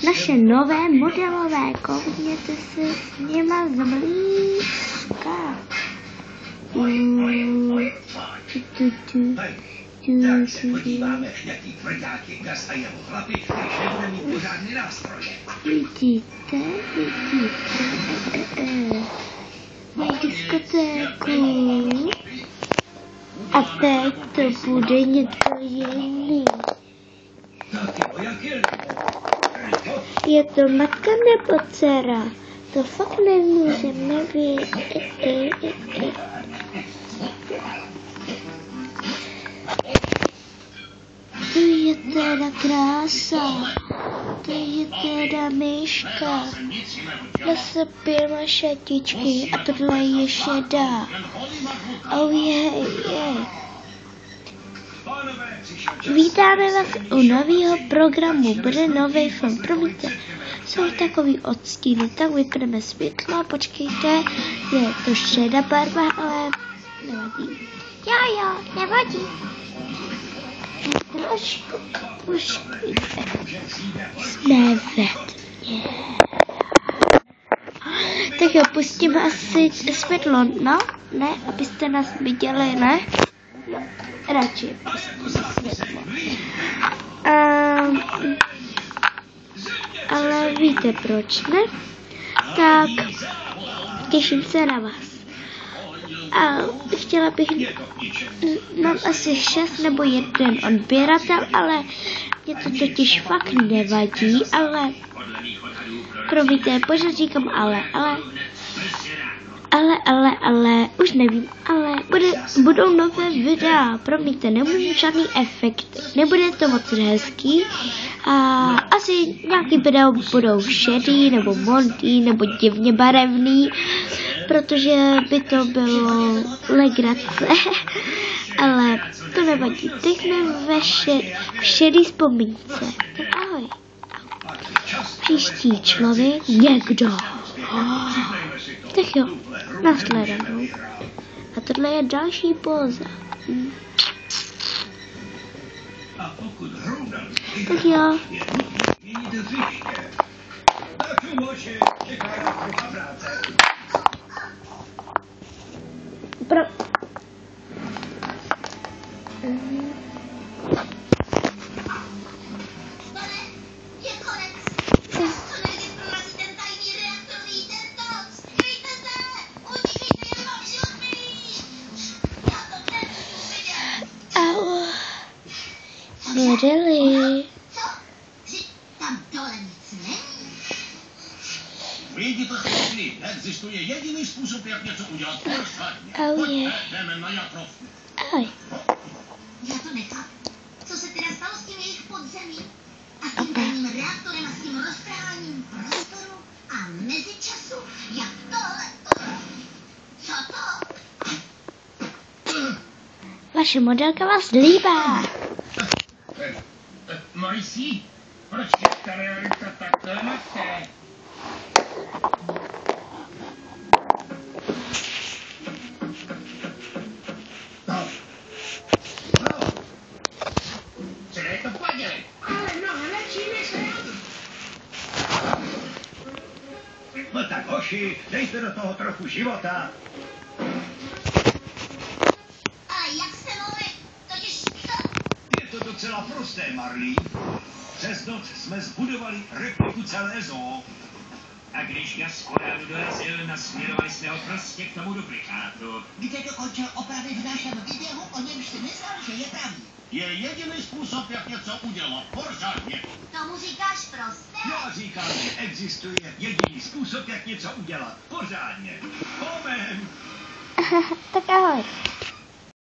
naše nové modelové, koukněte se s něma zblízka. Tak se podíváme, jaký tvrdák je Gas a jeho chlapy, když nebude mít pořádný nástroje. Vidíte? Mají diskotéku. A teď to bude něco jiný. Je to matka nebo dcera? To fakt nemůžeme vědět. To je teda krása. To je teda myška. Zase 5 šatičky a tohle je šedá. Oh jej. Vítáme vás u nového programu. Bude nový film. Promiňte, jsou takový odstíny. Tak vypneme světlo. Počkejte, je to šedá barva, ale nevadí. Jo, nevadí. Trošku jsme ve tmě. Tak jo, pustíme asi světlo, no? Ne, abyste nás viděli, ne? Jo, radši pustíme světlo. Ale víte proč, ne? Tak, těším se na vás. A chtěla bych, mám asi 6 nebo 1 odběratel, ale mě to totiž fakt nevadí, ale, promiňte, pořád říkám ale, už nevím, ale budou nové videa, promiňte, nemůžu žádný efekt, nebude to moc hezký a asi nějaký videa budou šedý nebo modrý nebo divně barevný, protože by to bylo legrace, ale to nevadí, teď jsme v šedý vzpomínce, tak ahoj. Příští člověk někdo. Tak jo, nashledanou. A tohle je další póza. Tak jo. Really? Tam dole nic není. Lidi pochopili, existuje jediný způsob, jak něco udělat pořádně. Pojďme, jdeme na Jakrovku. Ahoj. Já to nechápu. Co se teda stalo s tím jejich podzemím? A s tím tajným reaktorem a s tím roztrháním prostoru a mezičasu? Jak tohle? Co to? Vaše modelka vás líbá. Marisi, proč je ta realita takhle máte? Co je to padělek? Ale mnohem lepší než reaktor. No tak hoši, dejte do toho trochu života. Ale jak se mohli? Totiž Je to docela prosté, Marley. Přes noc jsme zbudovali repliku celé zoo. A když Gaspar dorazil, nasměrovali jsme ho prostě k tomu duplikátu. Kde dokončil opravy v našem videu, o němž si myslel, že je pravý. Je jediný způsob, jak něco udělat pořádně. Tomu říkáš prostě? Já říkám, že existuje jediný způsob, jak něco udělat pořádně. Moment! Tak ahoj.